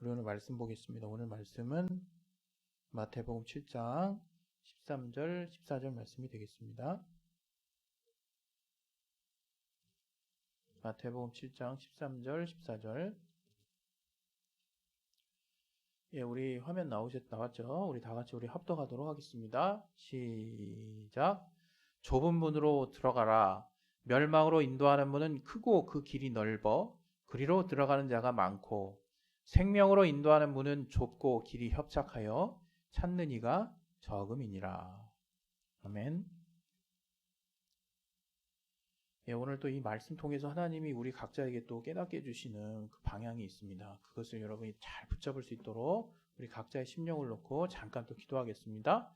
우리 오늘 말씀 보겠습니다. 오늘 말씀은 마태복음 7장 13절, 14절 말씀이 되겠습니다. 마태복음 7장 13절, 14절. 예, 우리 화면 나왔죠? 우리 다 같이 합독하도록 하겠습니다. 시작. 좁은 문으로 들어가라. 멸망으로 인도하는 문은 크고 그 길이 넓어 그리로 들어가는 자가 많고 생명으로 인도하는 문은 좁고 길이 협착하여 찾는 이가 적음이니라. 아멘. 예, 오늘 또 이 말씀 통해서 하나님이 우리 각자에게 또 깨닫게 해주시는 그 방향이 있습니다. 그것을 여러분이 잘 붙잡을 수 있도록 우리 각자의 심령을 놓고 잠깐 또 기도하겠습니다.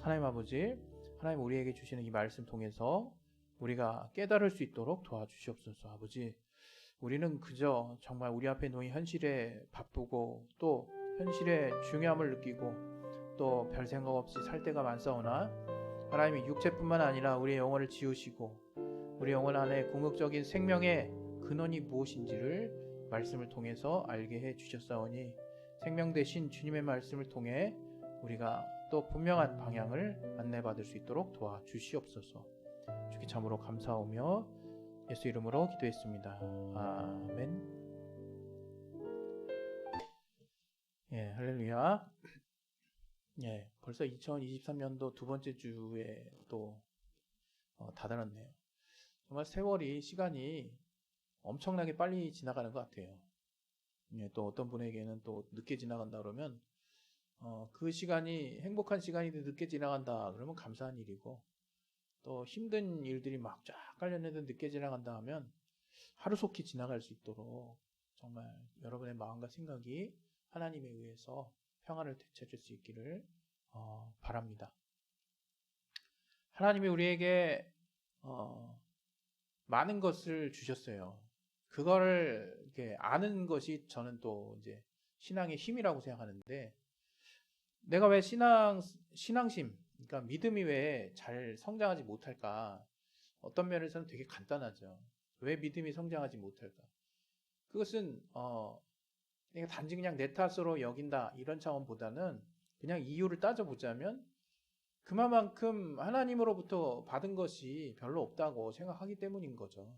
하나님 아버지, 하나님 우리에게 주시는 이 말씀 통해서 우리가 깨달을 수 있도록 도와주시옵소서. 아버지, 우리는 그저 정말 우리 앞에 놓인 현실에 바쁘고 또 현실의 중요함을 느끼고 또 별 생각 없이 살 때가 많사오나 하나님이 육체뿐만 아니라 우리의 영혼을 지으시고 우리 영혼 안에 궁극적인 생명의 근원이 무엇인지를 말씀을 통해서 알게 해 주셨사오니 생명 되신 주님의 말씀을 통해 우리가 또 분명한 방향을 안내받을 수 있도록 도와주시옵소서. 주께 참으로 감사하며 예수 이름으로 기도했습니다. 아멘. 예, 할렐루야. 예, 벌써 2023년도 두 번째 주에 또 다다랐네요. 정말 세월이 시간이 엄청나게 빨리 지나가는 것 같아요. 예, 또 어떤 분에게는 또 늦게 지나간다 그러면 그 시간이 행복한 시간이 늦게 지나간다 그러면 감사한 일이고 또 힘든 일들이 막 쫙 깔려있는데 늦게 지나간다 하면 하루속히 지나갈 수 있도록 정말 여러분의 마음과 생각이 하나님에 의해서 평안을 되찾을 수 있기를 바랍니다. 하나님이 우리에게 많은 것을 주셨어요. 그거를 이렇게 아는 것이 저는 또 이제 신앙의 힘이라고 생각하는데 내가 왜 신앙심, 그러니까 믿음이 왜 잘 성장하지 못할까? 어떤 면에서는 되게 간단하죠. 왜 믿음이 성장하지 못할까? 그것은 단지 그냥 내 탓으로 여긴다 이런 차원보다는 그냥 이유를 따져보자면 그만큼 하나님으로부터 받은 것이 별로 없다고 생각하기 때문인 거죠.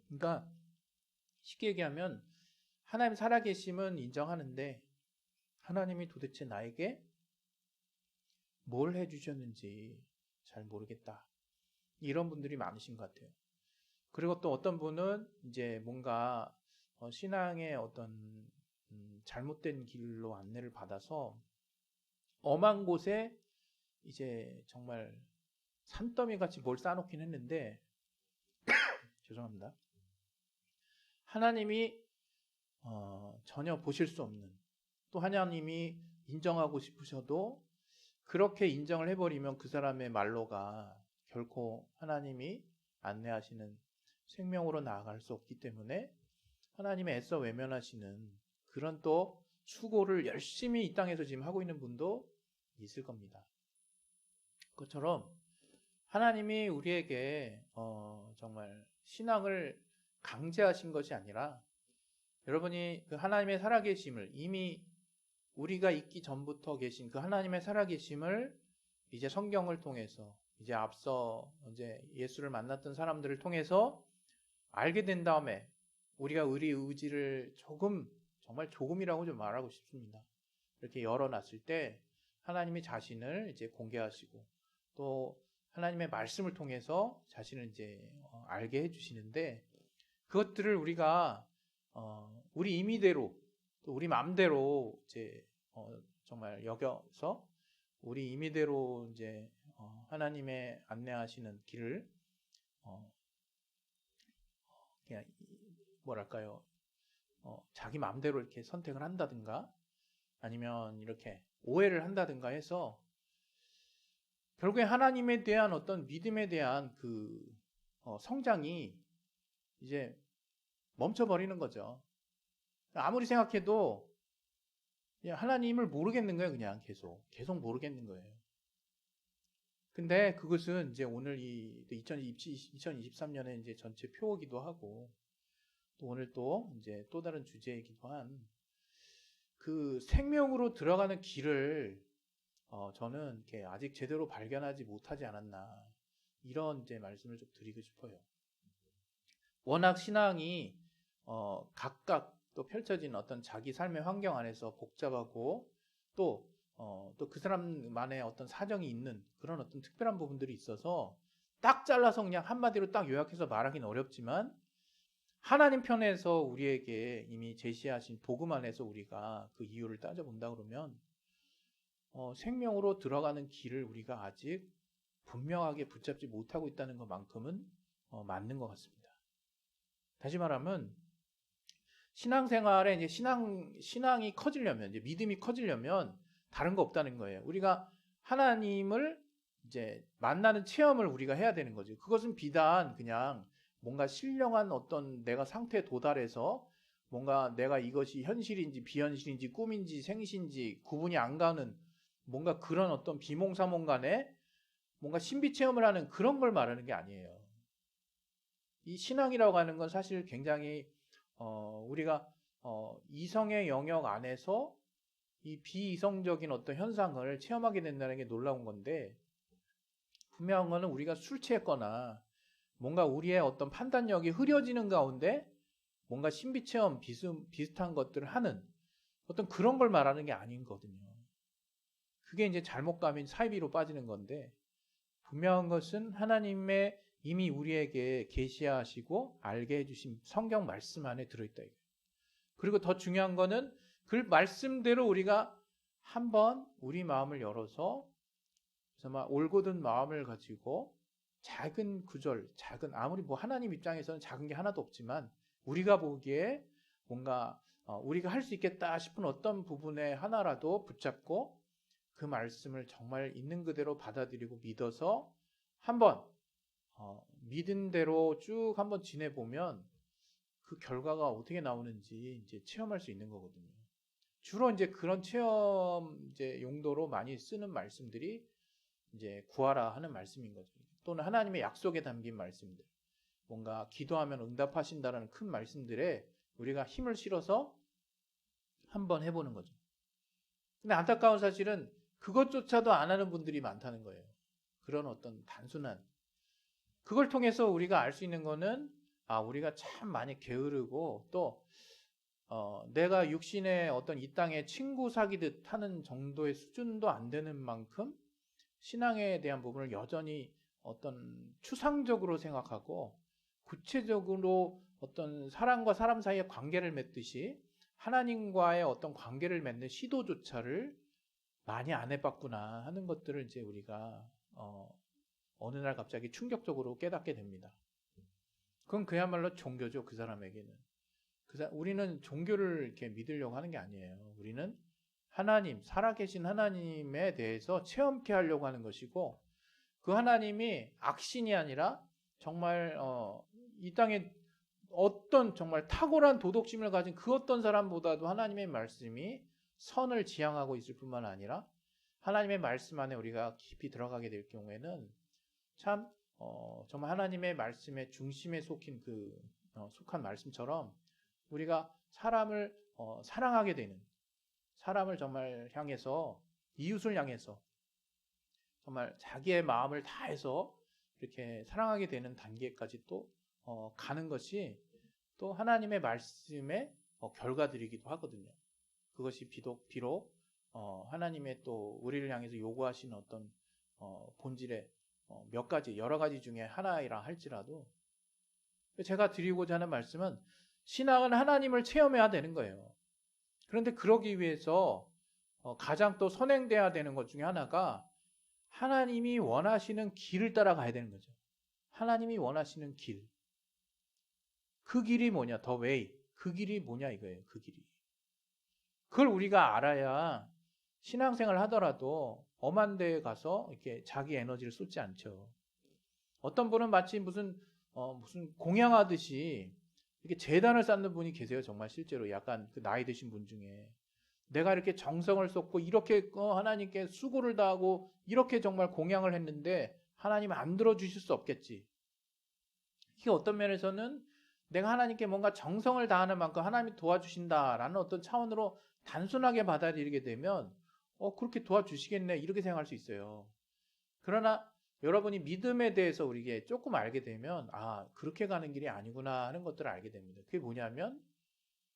그러니까 쉽게 얘기하면 하나님 살아계심은 인정하는데 하나님이 도대체 나에게 뭘 해주셨는지 잘 모르겠다. 이런 분들이 많으신 것 같아요. 그리고 또 어떤 분은 이제 뭔가 신앙의 어떤 잘못된 길로 안내를 받아서 엄한 곳에 이제 정말 산더미 같이 뭘 쌓아놓긴 했는데 죄송합니다. 하나님이 전혀 보실 수 없는 또 하나님이 인정하고 싶으셔도 그렇게 인정을 해버리면 그 사람의 말로가 결코 하나님이 안내하시는 생명으로 나아갈 수 없기 때문에 하나님의 애써 외면하시는 그런 또 수고를 열심히 이 땅에서 지금 하고 있는 분도 있을 겁니다. 그것처럼 하나님이 우리에게 정말 신앙을 강제하신 것이 아니라 여러분이 그 하나님의 살아계심을 이미 우리가 있기 전부터 계신 그 하나님의 살아계심을 이제 성경을 통해서 이제 앞서 이제 예수를 만났던 사람들을 통해서 알게 된 다음에 우리가 우리 의지를 정말 조금이라고 좀 말하고 싶습니다. 이렇게 열어놨을 때 하나님이 자신을 이제 공개하시고 또 하나님의 말씀을 통해서 자신을 이제 알게 해주시는데 그것들을 우리가 우리 임의대로 또 우리 마음대로 이제 정말 여겨서 우리 임의대로 이제 하나님의 안내하시는 길을 그냥 뭐랄까요? 자기 마음대로 이렇게 선택을 한다든가 아니면 이렇게 오해를 한다든가 해서 결국에 하나님에 대한 어떤 믿음에 대한 그 성장이 이제 멈춰버리는 거죠. 아무리 생각해도 하나님을 모르겠는 거예요. 그냥 계속 모르겠는 거예요. 근데 그것은 이제 오늘 이 2023년에 이제 전체 표어기도 하고 또 오늘 또 이제 또 다른 주제이기도 한 그 생명으로 들어가는 길을 저는 이렇게 아직 제대로 발견하지 못하지 않았나, 이런 이제 말씀을 좀 드리고 싶어요. 워낙 신앙이 각각 또 펼쳐진 어떤 자기 삶의 환경 안에서 복잡하고 또 그 사람만의 어떤 사정이 있는 그런 어떤 특별한 부분들이 있어서 딱 잘라서 그냥 한마디로 딱 요약해서 말하기는 어렵지만, 하나님 편에서 우리에게 이미 제시하신 복음 안에서 우리가 그 이유를 따져본다 그러면 생명으로 들어가는 길을 우리가 아직 분명하게 붙잡지 못하고 있다는 것만큼은 맞는 것 같습니다. 다시 말하면 신앙생활에 이제 신앙이 커지려면, 이제 믿음이 커지려면 다른 거 없다는 거예요. 우리가 하나님을 이제 만나는 체험을 우리가 해야 되는 거죠. 그것은 비단 그냥 뭔가 신령한 어떤 내가 상태에 도달해서 뭔가 내가 이것이 현실인지 비현실인지 꿈인지 생신지 구분이 안 가는 뭔가 그런 어떤 비몽사몽 간에 뭔가 신비 체험을 하는 그런 걸 말하는 게 아니에요. 이 신앙이라고 하는 건 사실 굉장히 우리가 이성의 영역 안에서 이 비이성적인 어떤 현상을 체험하게 된다는 게 놀라운 건데, 분명한 거는 우리가 술 취했거나 뭔가 우리의 어떤 판단력이 흐려지는 가운데 뭔가 신비 체험 비슷한 것들을 하는 어떤 그런 걸 말하는 게 아니거든요. 그게 이제 잘못감인 사이비로 빠지는 건데, 분명한 것은 하나님의 이미 우리에게 계시하시고 알게 해주신 성경 말씀 안에 들어있다. 그리고 더 중요한 거는 그 말씀대로 우리가 한번 우리 마음을 열어서 정말 올곧은 마음을 가지고 작은 구절, 아무리 뭐 하나님 입장에서는 작은 게 하나도 없지만 우리가 보기에 뭔가 우리가 할 수 있겠다 싶은 어떤 부분에 하나라도 붙잡고 그 말씀을 정말 있는 그대로 받아들이고 믿어서 한번 믿은 대로 쭉 한번 지내보면 그 결과가 어떻게 나오는지 이제 체험할 수 있는 거거든요. 주로 이제 그런 체험 이제 용도로 많이 쓰는 말씀들이 이제 구하라 하는 말씀인 거죠. 또는 하나님의 약속에 담긴 말씀들, 뭔가 기도하면 응답하신다라는 큰 말씀들에 우리가 힘을 실어서 한번 해보는 거죠. 근데 안타까운 사실은 그것조차도 안 하는 분들이 많다는 거예요. 그런 어떤 단순한, 그걸 통해서 우리가 알 수 있는 거는 우리가 참 많이 게으르고 또 내가 육신의 어떤 이 땅에 친구 사귀듯 하는 정도의 수준도 안 되는 만큼 신앙에 대한 부분을 여전히 어떤 추상적으로 생각하고 구체적으로 어떤 사람과 사람 사이의 관계를 맺듯이 하나님과의 어떤 관계를 맺는 시도조차를 많이 안 해봤구나 하는 것들을 이제 우리가 어느 날 갑자기 충격적으로 깨닫게 됩니다. 그건 그야말로 종교죠. 그 사람에게는. 우리는 종교를 이렇게 믿으려고 하는 게 아니에요. 우리는 하나님, 살아계신 하나님에 대해서 체험케 하려고 하는 것이고, 그 하나님이 악신이 아니라 정말 이 땅에 어떤 정말 탁월한 도덕심을 가진 그 어떤 사람보다도 하나님의 말씀이 선을 지향하고 있을 뿐만 아니라 하나님의 말씀 안에 우리가 깊이 들어가게 될 경우에는 참 정말 하나님의 말씀의 중심에 속한 말씀처럼 우리가 사람을 사랑하게 되는, 사람을 정말 향해서, 이웃을 향해서 정말 자기의 마음을 다해서 이렇게 사랑하게 되는 단계까지 또 가는 것이 또 하나님의 말씀의 결과들이기도 하거든요. 그것이 비록 하나님의 또 우리를 향해서 요구하시는 어떤 본질의 몇 가지, 여러 가지 중에 하나이라 할지라도, 제가 드리고자 하는 말씀은 신앙은 하나님을 체험해야 되는 거예요. 그런데 그러기 위해서 가장 또 선행돼야 되는 것 중에 하나가 하나님이 원하시는 길을 따라가야 되는 거죠. 하나님이 원하시는 길. 그 길이 뭐냐? The way. 그 길이 뭐냐 이거예요. 그 길이. 그걸 우리가 알아야 신앙생활 하더라도 엄한 데에 가서 이렇게 자기 에너지를 쏟지 않죠. 어떤 분은 마치 무슨 공양하듯이 이렇게 재단을 쌓는 분이 계세요. 정말 실제로 약간 그 나이 드신 분 중에 내가 이렇게 정성을 쏟고 이렇게 하나님께 수고를 다하고 이렇게 정말 공양을 했는데 하나님 안 들어주실 수 없겠지. 이게 어떤 면에서는 내가 하나님께 뭔가 정성을 다하는 만큼 하나님이 도와주신다라는 어떤 차원으로 단순하게 받아들이게 되면 그렇게 도와주시겠네 이렇게 생각할 수 있어요. 그러나 여러분이 믿음에 대해서 우리에게 조금 알게 되면 그렇게 가는 길이 아니구나 하는 것들을 알게 됩니다. 그게 뭐냐면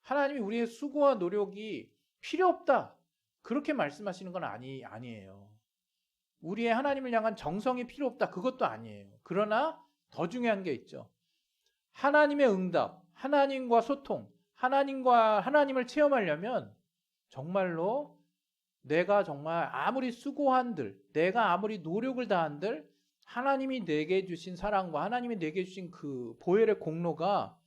하나님이 우리의 수고와 노력이 필요 없다 그렇게 말씀하시는 건 아니에요. 우리의 하나님을 향한 정성이 필요 없다 그것도 아니에요. 그러나 더 중요한 게 있죠. 하나님의 응답, 하나님과 소통, 하나님을 체험하려면 정말로 내가 정말 아무리 수고한들, 내가 아무리 노력을 다한들 하나님이 내게 주신 사랑과 하나님이 내게 주신 그 보혈의 공로가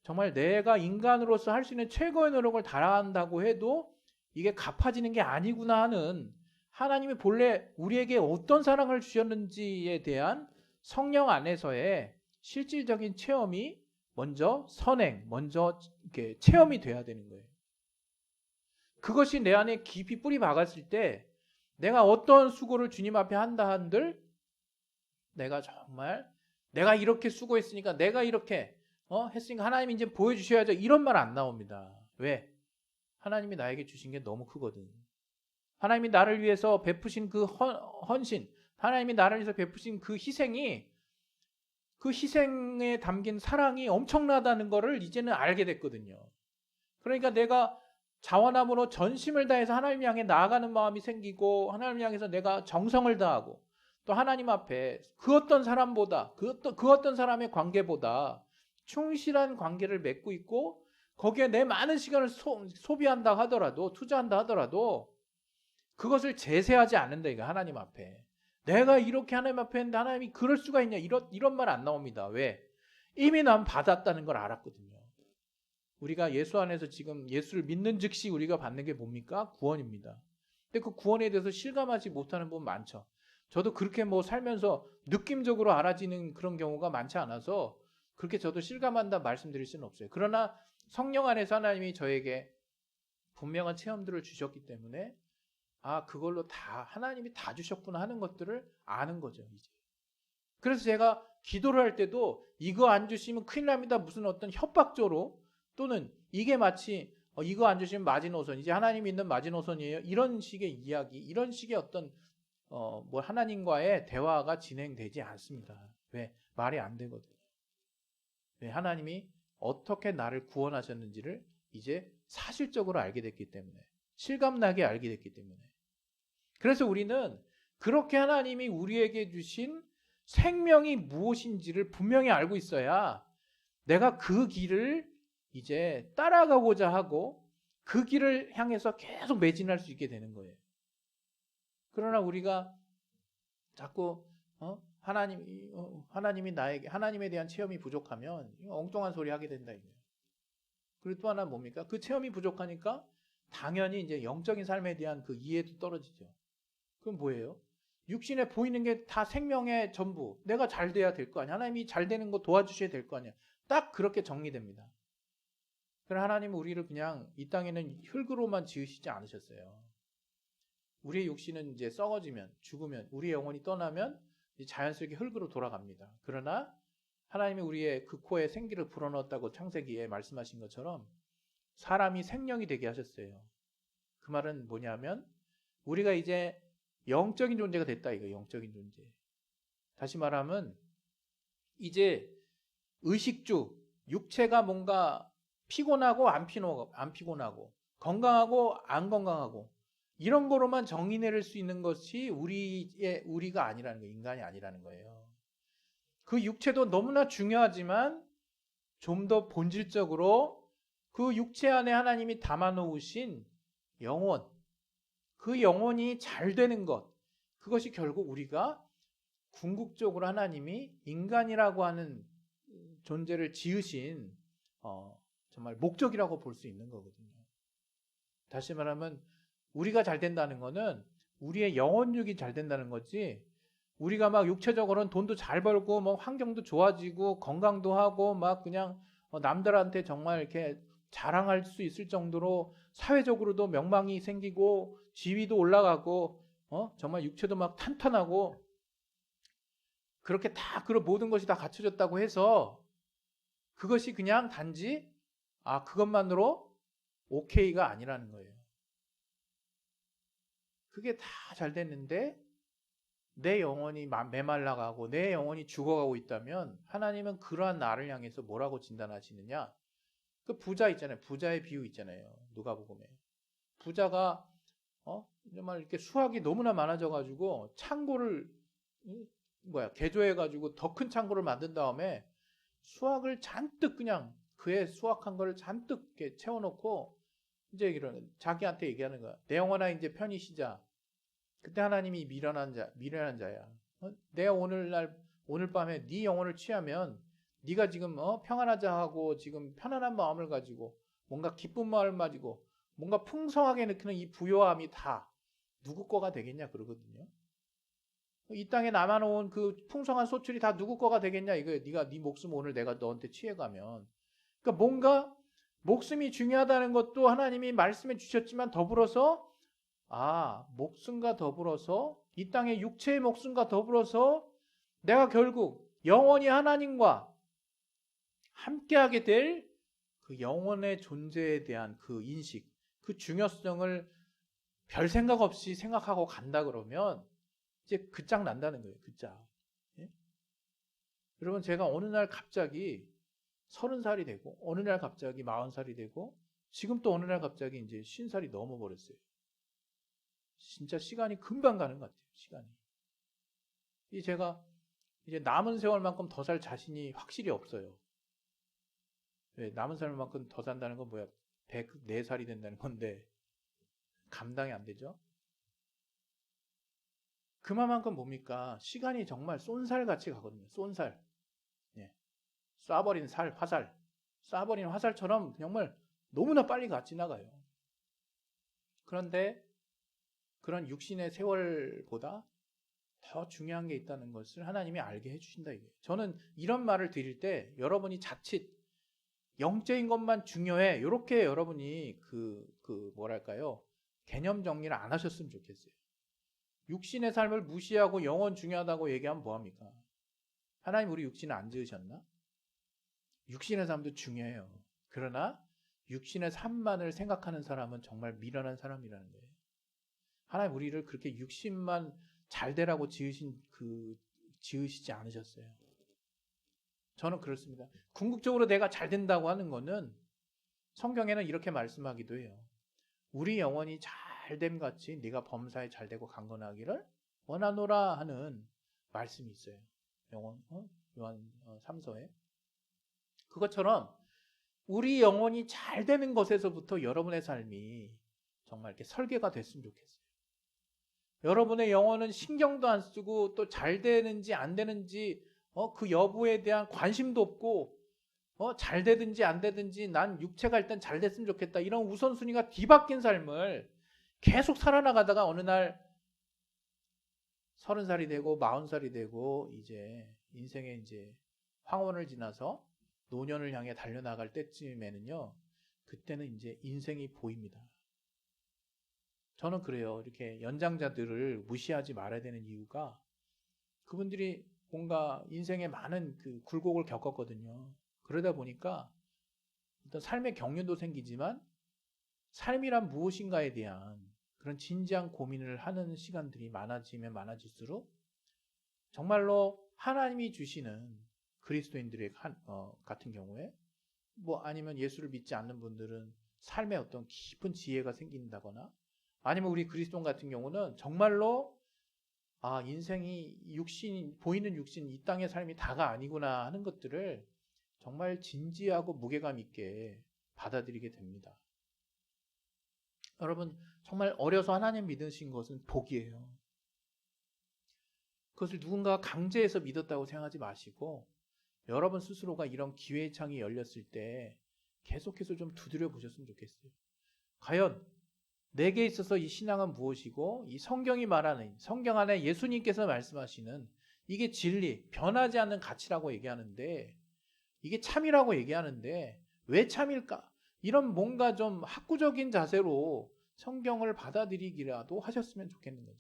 정말 내가 인간으로서 할 수 있는 최고의 노력을 다한다고 해도 이게 갚아지는 게 아니구나 하는 하나님이 본래 우리에게 어떤 사랑을 주셨는지에 대한 성령 안에서의 실질적인 체험이 먼저 먼저 이렇게 체험이 돼야 되는 거예요. 그것이 내 안에 깊이 뿌리 박았을 때 내가 어떤 수고를 주님 앞에 한다 한들 내가 정말 내가 이렇게 수고했으니까 내가 이렇게 했으니까 하나님이 이제 보여주셔야죠 이런 말 안 나옵니다. 왜? 하나님이 나에게 주신 게 너무 크거든. 하나님이 나를 위해서 베푸신 그 헌신, 하나님이 나를 위해서 베푸신 그 희생이 그 희생에 담긴 사랑이 엄청나다는 것을 이제는 알게 됐거든요. 그러니까 내가 자원함으로 전심을 다해서 하나님 향해 나아가는 마음이 생기고 하나님 향해서 내가 정성을 다하고 또 하나님 앞에 그 어떤 사람보다 그 어떤 사람의 관계보다 충실한 관계를 맺고 있고 거기에 내 많은 시간을 소비한다 하더라도 투자한다 하더라도 그것을 제세하지 않는다 이거 하나님 앞에. 내가 이렇게 하나님 앞에 했는데 하나님이 그럴 수가 있냐 이런 말 안 나옵니다. 왜? 이미 난 받았다는 걸 알았거든요. 우리가 예수 안에서 지금 예수를 믿는 즉시 우리가 받는 게 뭡니까? 구원입니다. 근데 그 구원에 대해서 실감하지 못하는 분 많죠. 저도 그렇게 살면서 느낌적으로 알아지는 그런 경우가 많지 않아서 그렇게 저도 실감한다 말씀드릴 수는 없어요. 그러나 성령 안에서 하나님이 저에게 분명한 체험들을 주셨기 때문에 그걸로 다 하나님이 다 주셨구나 하는 것들을 아는 거죠. 이제. 그래서 제가 기도를 할 때도 이거 안 주시면 큰일 납니다. 무슨 어떤 협박조로 또는 이게 마치 이거 안 주시면 마지노선 이제 하나님이 있는 마지노선이에요. 이런 식의 이야기, 이런 식의 어떤 하나님과의 대화가 진행되지 않습니다. 왜? 말이 안 되거든요. 왜? 하나님이 어떻게 나를 구원하셨는지를 이제 사실적으로 알게 됐기 때문에 실감나게 알게 됐기 때문에 그래서 우리는 그렇게 하나님이 우리에게 주신 생명이 무엇인지를 분명히 알고 있어야 내가 그 길을 이제 따라가고자 하고 그 길을 향해서 계속 매진할 수 있게 되는 거예요. 그러나 우리가 자꾸 하나님이 나에게 하나님에 대한 체험이 부족하면 엉뚱한 소리 하게 된다 이거예요. 그리고 또 하나 뭡니까? 그 체험이 부족하니까 당연히 이제 영적인 삶에 대한 그 이해도 떨어지죠. 그럼 뭐예요? 육신에 보이는 게 다 생명의 전부. 내가 잘 돼야 될 거 아니야. 하나님이 잘 되는 거 도와주셔야 될 거 아니야. 딱 그렇게 정리됩니다. 그러나 하나님은 우리를 그냥 이 땅에는 흙으로만 지으시지 않으셨어요. 우리의 육신은 이제 썩어지면 죽으면 우리의 영혼이 떠나면 자연스럽게 흙으로 돌아갑니다. 그러나 하나님이 우리의 그 코에 생기를 불어넣었다고 창세기에 말씀하신 것처럼 사람이 생명이 되게 하셨어요. 그 말은 뭐냐면 우리가 이제 영적인 존재가 됐다 이거 영적인 존재. 다시 말하면 이제 의식주 육체가 뭔가 피곤하고 안 피곤하고 건강하고 안 건강하고 이런 거로만 정의 내릴 수 있는 것이 우리가 아니라는 거예요. 인간이 아니라는 거예요. 그 육체도 너무나 중요하지만 좀 더 본질적으로 그 육체 안에 하나님이 담아 놓으신 영혼, 그 영혼이 잘 되는 것, 그것이 결국 우리가 궁극적으로 하나님이 인간이라고 하는 존재를 지으신 정말 목적이라고 볼 수 있는 거거든요. 다시 말하면 우리가 잘 된다는 거는 우리의 영혼육이 잘 된다는 거지 우리가 막 육체적으로는 돈도 잘 벌고 환경도 좋아지고 건강도 하고 막 그냥 남들한테 정말 이렇게 자랑할 수 있을 정도로 사회적으로도 명망이 생기고 지위도 올라가고 정말 육체도 막 탄탄하고 그렇게 다 그런 모든 것이 다 갖춰졌다고 해서 그것이 그냥 단지 그것만으로 오케이가 아니라는 거예요. 그게 다 잘 됐는데 내 영혼이 메말라가고 내 영혼이 죽어가고 있다면 하나님은 그러한 나를 향해서 뭐라고 진단하시느냐? 그 부자 있잖아요. 부자의 비유 있잖아요. 누가복음에. 부자가 정말 이렇게 수확이 너무나 많아져가지고 창고를 개조해가지고 더 큰 창고를 만든 다음에 수확을 잔뜩 그냥 그의 수확한 거를 잔뜩 이렇게 채워놓고 이제 이런 자기한테 얘기하는 거야. 내 영혼아 이제 편히 쉬자. 그때 하나님이 미련한 자야. 내가 오늘 밤에 네 영혼을 취하면 네가 지금 평안하자 하고 지금 편안한 마음을 가지고 뭔가 기쁜 마음을 가지고 뭔가 풍성하게 느끼는 이 부요함이 다 누구 거가 되겠냐 그러거든요. 이 땅에 남아놓은 그 풍성한 소출이 다 누구 거가 되겠냐 이거 네가 네 목숨 오늘 내가 너한테 취해가면 그러니까 뭔가 목숨이 중요하다는 것도 하나님이 말씀해 주셨지만 더불어서 목숨과 더불어서 이 땅의 육체의 목숨과 더불어서 내가 결국 영원히 하나님과 함께하게 될 그 영혼의 존재에 대한 그 인식, 그 중요성을 별 생각 없이 생각하고 간다 그러면 이제 끝장 난다는 거예요. 끝장. 예? 여러분 제가 어느 날 갑자기 30살이 되고 어느 날 갑자기 40살이 되고 지금 또 어느 날 갑자기 이제 50살이 넘어버렸어요. 진짜 시간이 금방 가는 것 같아요. 시간이. 제가 이제 남은 세월만큼 더 살 자신이 확실히 없어요. 왜? 남은 세월만큼 더 산다는 건 뭐야? 104살이 된다는 건데 감당이 안 되죠? 그만큼 뭡니까? 시간이 정말 쏜살같이 가거든요. 쏜살. 예. 쏴버린 화살. 쏴버린 화살처럼 정말 너무나 빨리 지나가요. 그런데 그런 육신의 세월보다 더 중요한 게 있다는 것을 하나님이 알게 해주신다 이거예요. 저는 이런 말을 드릴 때 여러분이 자칫 영적인 것만 중요해 이렇게 여러분이 뭐랄까요 개념 정리를 안 하셨으면 좋겠어요. 육신의 삶을 무시하고 영혼 중요하다고 얘기하면 뭐합니까? 하나님 우리 육신을 안 지으셨나? 육신의 삶도 중요해요. 그러나 육신의 삶만을 생각하는 사람은 정말 미련한 사람이라는 거예요. 하나님 우리를 그렇게 육신만 잘 되라고 지으시지 않으셨어요. 저는 그렇습니다. 궁극적으로 내가 잘 된다고 하는 거는 성경에는 이렇게 말씀하기도 해요. 우리 영혼이 잘됨 같이 네가 범사에 잘 되고 강건하기를 원하노라 하는 말씀이 있어요. 요한 3서에. 그것처럼 우리 영혼이 잘 되는 것에서부터 여러분의 삶이 정말 이렇게 설계가 됐으면 좋겠어요. 여러분의 영혼은 신경도 안 쓰고 또 잘 되는지 안 되는지 그 여부에 대한 관심도 없고 잘 되든지 안 되든지 난 육체가 일단 잘 됐으면 좋겠다 이런 우선순위가 뒤바뀐 삶을 계속 살아나가다가 어느 날 30살이 되고 40살이 되고 이제 인생의 이제 황혼을 지나서 노년을 향해 달려나갈 때쯤에는요 그때는 이제 인생이 보입니다. 저는 그래요. 이렇게 연장자들을 무시하지 말아야 되는 이유가 그분들이 뭔가 인생에 많은 그 굴곡을 겪었거든요. 그러다 보니까 어떤 삶의 경륜도 생기지만 삶이란 무엇인가에 대한 그런 진지한 고민을 하는 시간들이 많아지면 많아질수록 정말로 하나님이 주시는 그리스도인들의 같은 경우에 아니면 예수를 믿지 않는 분들은 삶에 어떤 깊은 지혜가 생긴다거나 아니면 우리 그리스도인 같은 경우는 정말로 인생이 보이는 육신 이 땅의 삶이 다가 아니구나 하는 것들을 정말 진지하고 무게감 있게 받아들이게 됩니다. 여러분 정말 어려서 하나님 믿으신 것은 복이에요. 그것을 누군가 강제해서 믿었다고 생각하지 마시고 여러분 스스로가 이런 기회의 창이 열렸을 때 계속해서 좀 두드려 보셨으면 좋겠어요. 과연 내게 있어서 이 신앙은 무엇이고 이 성경이 말하는 성경 안에 예수님께서 말씀하시는 이게 진리, 변하지 않는 가치라고 얘기하는데 이게 참이라고 얘기하는데 왜 참일까? 이런 뭔가 좀 학구적인 자세로 성경을 받아들이기라도 하셨으면 좋겠는 거죠.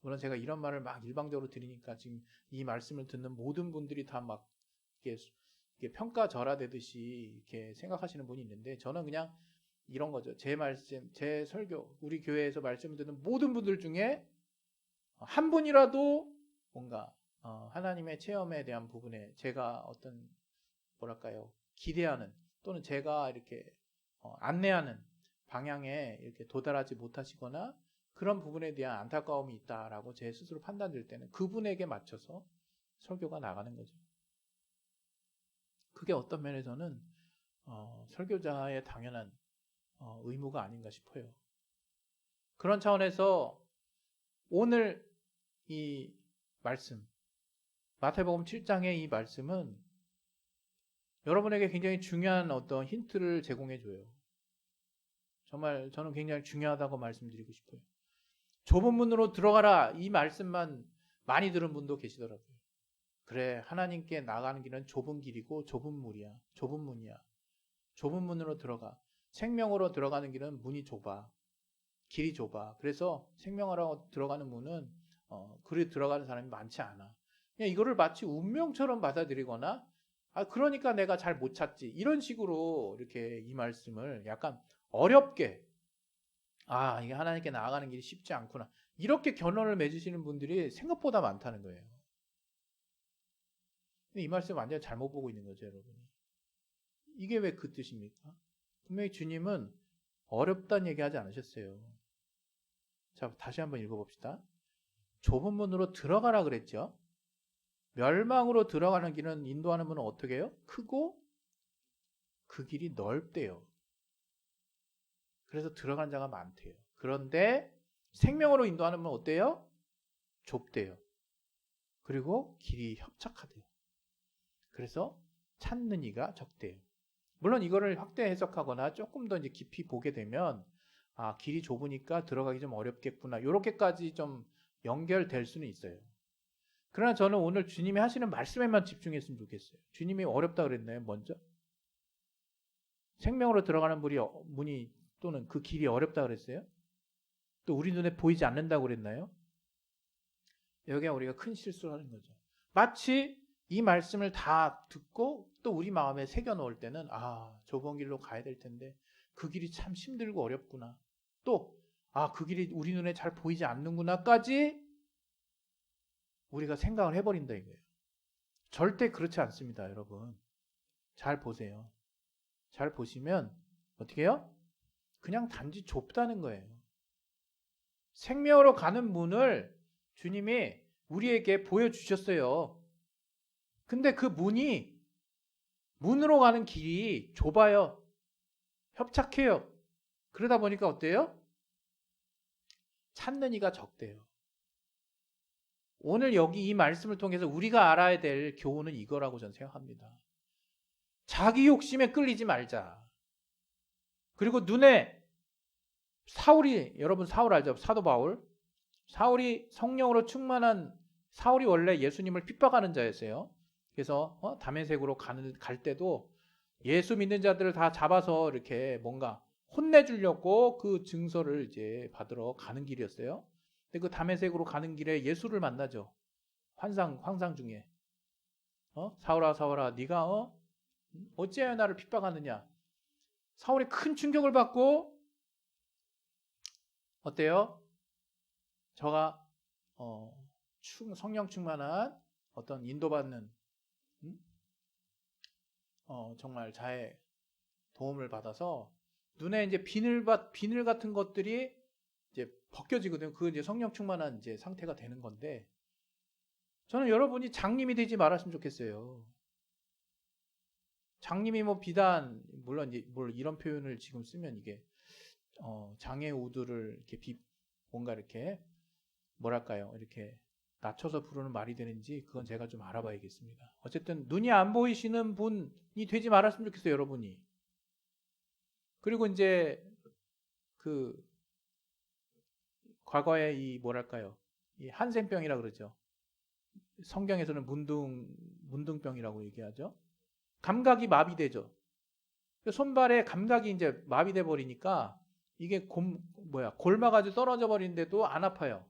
물론 제가 이런 말을 막 일방적으로 드리니까 지금 이 말씀을 듣는 모든 분들이 다 막 이렇게 평가절하되듯이 이렇게 생각하시는 분이 있는데 저는 그냥 이런 거죠. 제 말씀, 제 설교, 우리 교회에서 말씀 듣는 모든 분들 중에 한 분이라도 뭔가 하나님의 체험에 대한 부분에 제가 어떤 뭐랄까요, 기대하는 또는 제가 이렇게 안내하는 방향에 이렇게 도달하지 못하시거나 그런 부분에 대한 안타까움이 있다라고 제 스스로 판단될 때는 그분에게 맞춰서 설교가 나가는 거죠. 그게 어떤 면에서는 설교자의 당연한 의무가 아닌가 싶어요. 그런 차원에서 오늘 이 말씀, 마태복음 7장의 이 말씀은 여러분에게 굉장히 중요한 어떤 힌트를 제공해 줘요. 정말 저는 굉장히 중요하다고 말씀드리고 싶어요. 좁은 문으로 들어가라, 이 말씀만 많이 들은 분도 계시더라고요. 그래, 하나님께 나가는 길은 좁은 길이고 좁은 문이야. 좁은 문으로 들어가. 생명으로 들어가는 길은 문이 좁아. 길이 좁아. 그래서 생명하라고 들어가는 문은 그리 들어가는 사람이 많지 않아. 그냥 이거를 마치 운명처럼 받아들이거나 그러니까 내가 잘 못 찾지, 이런 식으로 이렇게 이 말씀을 약간 어렵게 이게 하나님께 나아가는 길이 쉽지 않구나, 이렇게 결론을 맺으시는 분들이 생각보다 많다는 거예요. 근데 이 말씀 완전히 잘못 보고 있는 거죠, 여러분. 이게 왜 그 뜻입니까? 분명히 주님은 어렵다는 얘기하지 않으셨어요. 자, 다시 한번 읽어봅시다. 좁은 문으로 들어가라 그랬죠. 멸망으로 들어가는 길은, 인도하는 문은 어떻게 해요? 크고 그 길이 넓대요. 그래서 들어간 자가 많대요. 그런데 생명으로 인도하는 문은 어때요? 좁대요. 그리고 길이 협착하대요. 그래서 찾는 이가 적대요. 물론 이거를 확대 해석하거나 조금 더 이제 깊이 보게 되면 길이 좁으니까 들어가기 좀 어렵겠구나, 이렇게까지 좀 연결될 수는 있어요. 그러나 저는 오늘 주님이 하시는 말씀에만 집중했으면 좋겠어요. 주님이 어렵다 그랬나요, 먼저? 생명으로 들어가는 문이 또는 그 길이 어렵다 그랬어요? 또 우리 눈에 보이지 않는다고 그랬나요? 여기에 우리가 큰 실수를 하는 거죠. 마치 이 말씀을 다 듣고 또 우리 마음에 새겨 놓을 때는 좁은 길로 가야 될 텐데 그 길이 참 힘들고 어렵구나, 또 그 길이 우리 눈에 잘 보이지 않는구나까지 우리가 생각을 해버린다 이거예요. 절대 그렇지 않습니다, 여러분. 잘 보세요. 잘 보시면 어떻게 해요? 그냥 단지 좁다는 거예요. 생명으로 가는 문을 주님이 우리에게 보여주셨어요. 근데 그 문으로 가는 길이 좁아요. 협착해요. 그러다 보니까 어때요? 찾는 이가 적대요. 오늘 여기 이 말씀을 통해서 우리가 알아야 될 교훈은 이거라고 저는 생각합니다. 자기 욕심에 끌리지 말자. 그리고 눈에 여러분 사울 알죠? 사도 바울. 사울이 성령으로 충만한 사울이 원래 예수님을 핍박하는 자였어요. 그래서 다메섹으로 갈 때도 예수 믿는 자들을 다 잡아서 이렇게 뭔가 혼내주려고 그 증서를 이제 받으러 가는 길이었어요. 근데 그 다메섹으로 가는 길에 예수를 만나죠. 환상 중에 사울아 사울아 네가 어찌하여 나를 핍박하느냐. 사울이 큰 충격을 받고 어때요? 저가 성령 충만한 어떤 인도받는 정말 자의 도움을 받아서 눈에 이제 비늘 같은 것들이 이제 벗겨지거든요. 그 이제 성령 충만한 이제 상태가 되는 건데, 저는 여러분이 장님이 되지 말았으면 좋겠어요. 장님이 비단 물론 이런 표현을 지금 쓰면 이게 장애 우두를 이렇게 뭔가 이렇게 뭐랄까요, 이렇게 낮춰서 부르는 말이 되는지 그건 제가 좀 알아봐야겠습니다. 어쨌든 눈이 안 보이시는 분이 되지 말았으면 좋겠어요, 여러분이. 그리고 이제 그 과거에 이 뭐랄까요, 이 한센병이라 그러죠. 성경에서는 문둥병이라고 얘기하죠. 감각이 마비되죠. 손발에 감각이 이제 마비돼 버리니까 이게 골마가지고 떨어져 버리는데도 안 아파요.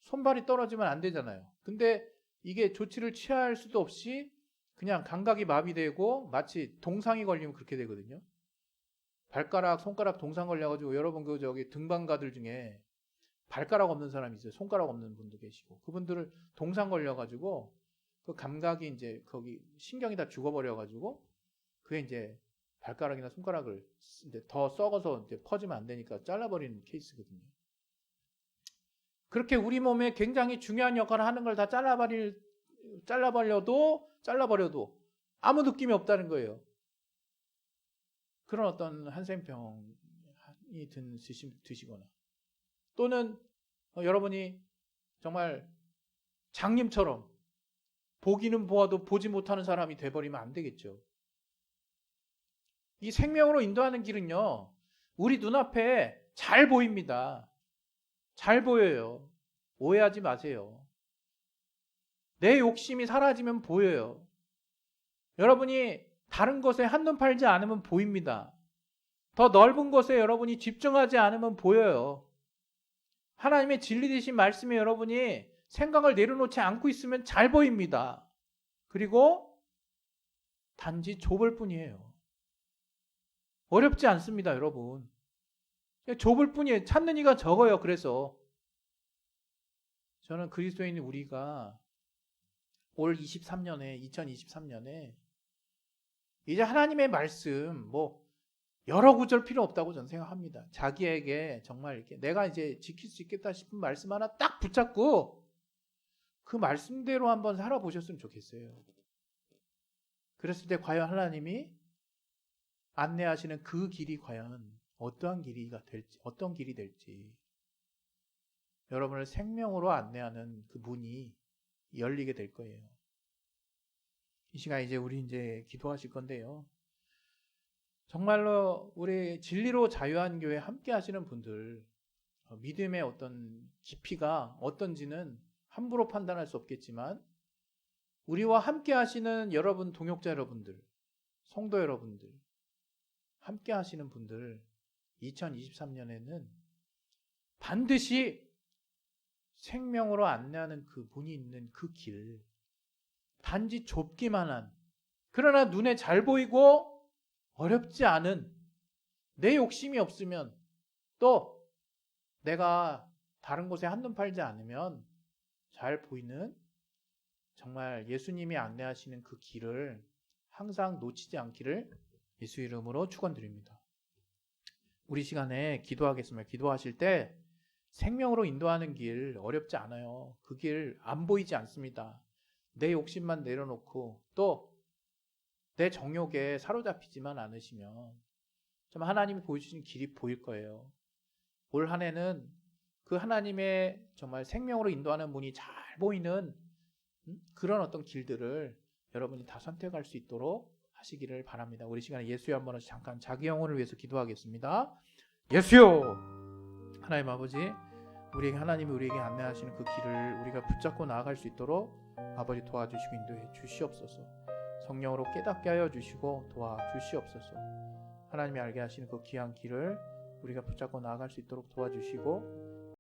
손발이 떨어지면 안 되잖아요. 근데 이게 조치를 취할 수도 없이 그냥 감각이 마비되고 마치 동상이 걸리면 그렇게 되거든요. 발가락, 손가락 동상 걸려가지고 여러분 그 저기 등반가들 중에 발가락 없는 사람이 있어요. 손가락 없는 분도 계시고 그분들을 동상 걸려가지고 그 감각이 이제 거기 신경이 다 죽어버려가지고 그게 이제 발가락이나 손가락을 이제 더 썩어서 이제 퍼지면 안 되니까 잘라버리는 케이스거든요. 그렇게 우리 몸에 굉장히 중요한 역할을 하는 걸 다 잘라버려도 아무 느낌이 없다는 거예요. 그런 어떤 한센병이 드시거나 또는 여러분이 정말 장님처럼 보기는 보아도 보지 못하는 사람이 돼버리면 안 되겠죠. 이 생명으로 인도하는 길은요, 우리 눈앞에 잘 보입니다. 잘 보여요. 오해하지 마세요. 내 욕심이 사라지면 보여요. 여러분이 다른 것에 한눈 팔지 않으면 보입니다. 더 넓은 것에 여러분이 집중하지 않으면 보여요. 하나님의 진리 되신 말씀에 여러분이 생각을 내려놓지 않고 있으면 잘 보입니다. 그리고 단지 좁을 뿐이에요. 어렵지 않습니다, 여러분. 좁을 뿐이에요. 찾는 이가 적어요. 그래서 저는 그리스도인 우리가 올 2023년에 이제 하나님의 말씀 여러 구절 필요 없다고 저는 생각합니다. 자기에게 정말 이렇게 내가 이제 지킬 수 있겠다 싶은 말씀 하나 딱 붙잡고 그 말씀대로 한번 살아보셨으면 좋겠어요. 그랬을 때 과연 하나님이 안내하시는 그 길이 과연 어떤 길이 될지 여러분을 생명으로 안내하는 그 문이 열리게 될 거예요. 이 시간 이제 우리 이제 기도하실 건데요. 정말로 우리 진리로 자유한 교회 함께 하시는 분들 믿음의 어떤 깊이가 어떤지는 함부로 판단할 수 없겠지만 우리와 함께 하시는 여러분 동역자 여러분들, 성도 여러분들 함께 하시는 분들 2023년에는 반드시 생명으로 안내하는 그 문이 있는 그 길 단지 좁기만 한 그러나 눈에 잘 보이고 어렵지 않은 내 욕심이 없으면 또 내가 다른 곳에 한눈 팔지 않으면 잘 보이는 정말 예수님이 안내하시는 그 길을 항상 놓치지 않기를 예수 이름으로 축원드립니다. 우리 시간에 기도하겠습니다. 기도하실 때 생명으로 인도하는 길 어렵지 않아요. 그 길 안 보이지 않습니다. 내 욕심만 내려놓고 또 내 정욕에 사로잡히지만 않으시면 좀 하나님이 보여주신 길이 보일 거예요. 올 한 해는 그 하나님의 정말 생명으로 인도하는 문이 잘 보이는 그런 어떤 길들을 여러분이 다 선택할 수 있도록 하시기를 바랍니다. 우리 시간에 예수여 한번 잠깐 자기 영혼을 위해서 기도하겠습니다. 예수여! 하나님 아버지, 하나님이 우리에게 안내하시는 그 길을 우리가 붙잡고 나아갈 수 있도록 아버지 도와주시고 인도해 주시옵소서. 성령으로 깨닫게 하여 주시고 도와주시옵소서. 하나님이 알게 하시는 그 귀한 길을 우리가 붙잡고 나아갈 수 있도록 도와주시고